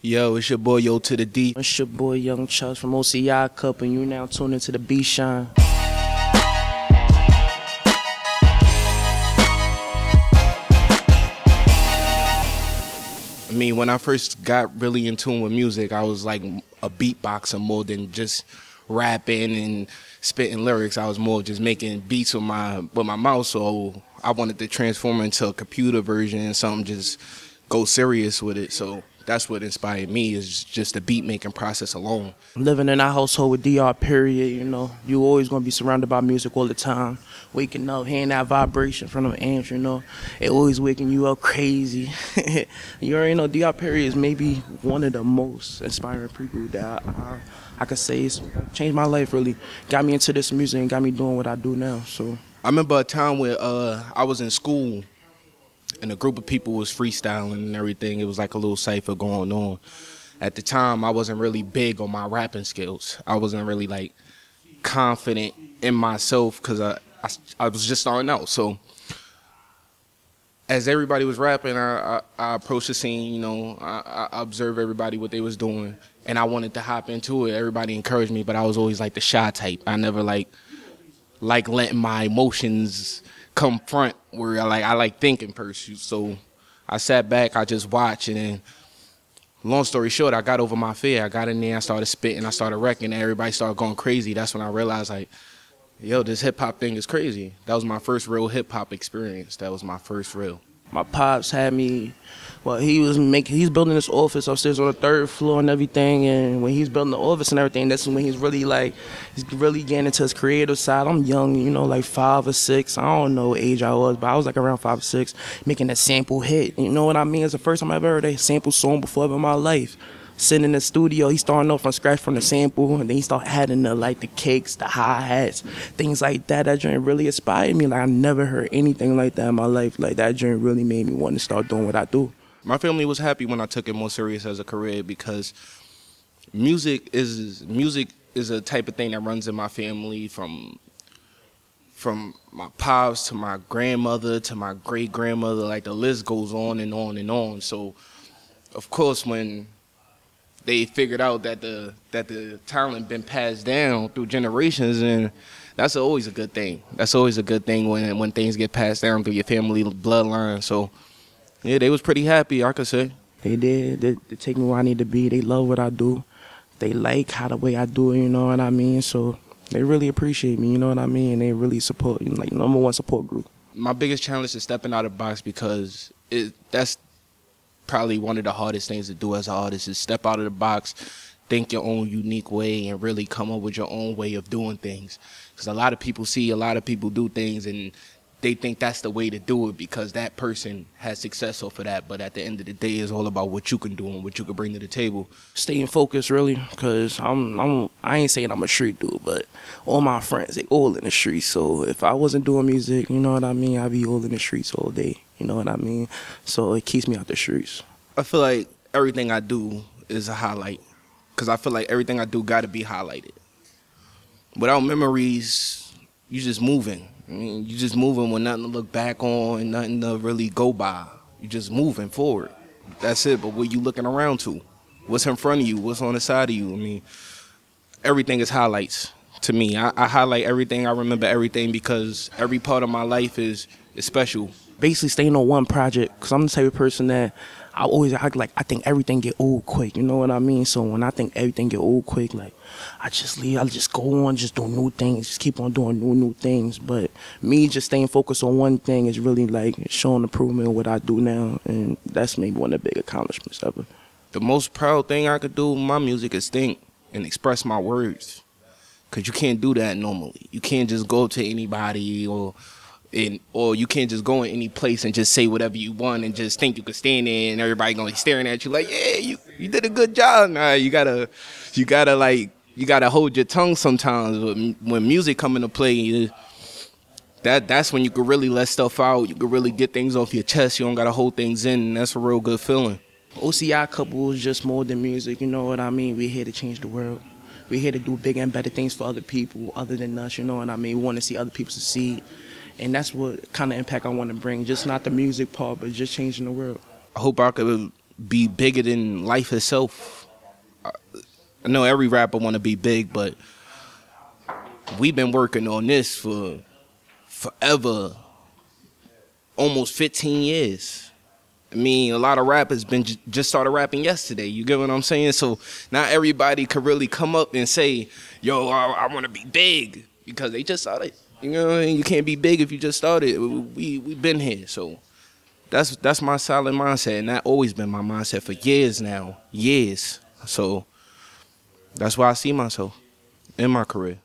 Yo, it's your boy Yo to the D. It's your boy Young Chucks from ARCA, and you now tuned into the B Shine. I mean, when I first got really in tune with music, I was like a beatboxer more than just rapping and spitting lyrics. I was more just making beats with my mouth. So I wanted to transform into a computer version and something, just go serious with it. So that's what inspired me, is just the beat making process alone. Living in our household with DR period, you know, you always gonna be surrounded by music all the time. Waking up, hearing that vibration from the amps, you know, it always waking you up crazy. You already know DR period is maybe one of the most inspiring people that I could say it's changed my life, really. Got me into this music and got me doing what I do now. So I remember a time where I was in school and a group of people was freestyling and everything. It was like a little cypher going on. At the time, I wasn't really big on my rapping skills. I wasn't really like confident in myself because I was just starting out. So as everybody was rapping, I approached the scene, you know, I observed everybody, what they was doing, and I wanted to hop into it. Everybody encouraged me, but I was always like the shy type. I never like letting my emotions come front, where I like thinking first. So I sat back, I just watched, and then long story short, I got over my fear. I got in there, I started spitting, I started wrecking, and everybody started going crazy. That's when I realized, like, yo, this hip-hop thing is crazy. That was my first real hip-hop experience. That was my first real. my pops had me, well, he's building this office upstairs on the 3rd floor and everything, and when he's building the office and everything, that's when he's really getting into his creative side. I'm young, you know, like 5 or 6. I don't know what age I was, but I was like around 5 or 6, making that sample hit. You know what I mean? It's the first time I ever heard a sample song before in my life. Sitting in the studio, he starting off from scratch from the sample, and then he started adding the kicks, the hi-hats, things like that. That joint really inspired me. Like, I never heard anything like that in my life. Like, that joint really made me want to start doing what I do. My family was happy when I took it more serious as a career, because music is a type of thing that runs in my family, from my pops to my grandmother to my great-grandmother. Like, the list goes on and on and on. So, of course, when they figured out that the talent been passed down through generations, and that's always a good thing. That's always a good thing when things get passed down through your family bloodline. So, yeah, they was pretty happy, I could say. They did. They take me where I need to be. They love what I do. They like how the way I do it, you know what I mean? So they really appreciate me, you know what I mean? They really support, like, #1 support group. My biggest challenge is stepping out of the box, because that's probably one of the hardest things to do as an artist, is step out of the box, think your own unique way, and really come up with your own way of doing things. Because a lot of people see a lot of people do things, and they think that's the way to do it because that person has success off of that. But at the end of the day, it's all about what you can do and what you can bring to the table. Staying focused, really, because I ain't saying I'm a street dude, but all my friends, they all in the streets. So if I wasn't doing music, you know what I mean, I'd be all in the streets all day. You know what I mean? So it keeps me out the streets. I feel like everything I do is a highlight, because I feel like everything I do got to be highlighted. Without memories, you just moving. I mean, you just moving with nothing to look back on, nothing to really go by. You just moving forward. That's it. But what you looking around to? What's in front of you? What's on the side of you? I mean, everything is highlights to me. I highlight everything. I remember everything, because every part of my life is special. Basically staying on one project, because I'm the type of person that I always act like I think everything get old quick, you know what I mean? So when I think everything get old quick, like, I just leave, I just go on, just do new things, just keep on doing new things. But me just staying focused on one thing is really like showing improvement in what I do now, and that's maybe one of the big accomplishments ever. The most proud thing I could do with my music is think and express my words, because you can't do that normally. You can't just go to anybody, or you can't just go in any place and just say whatever you want and just think you could stand there and everybody gonna be staring at you like, yeah, you did a good job. Nah, you gotta hold your tongue sometimes. When music come into play, that's when you can really let stuff out. You can really get things off your chest. You don't gotta hold things in, and that's a real good feeling. OCI couple is just more than music, you know what I mean? We're here to change the world. We're here to do bigger and better things for other people other than us, you know what I mean? We want to see other people succeed. And that's what kind of impact I want to bring, just not the music part, but just changing the world. I hope I could be bigger than life itself. I know every rapper want to be big, but we've been working on this for forever, almost 15 years. I mean, a lot of rappers just started rapping yesterday. You get what I'm saying? So not everybody could really come up and say, yo, I want to be big, because they just started. You know, you can't be big if you just started. We been here. So that's my solid mindset, and that always been my mindset for years now. Years. So that's why I see myself in my career.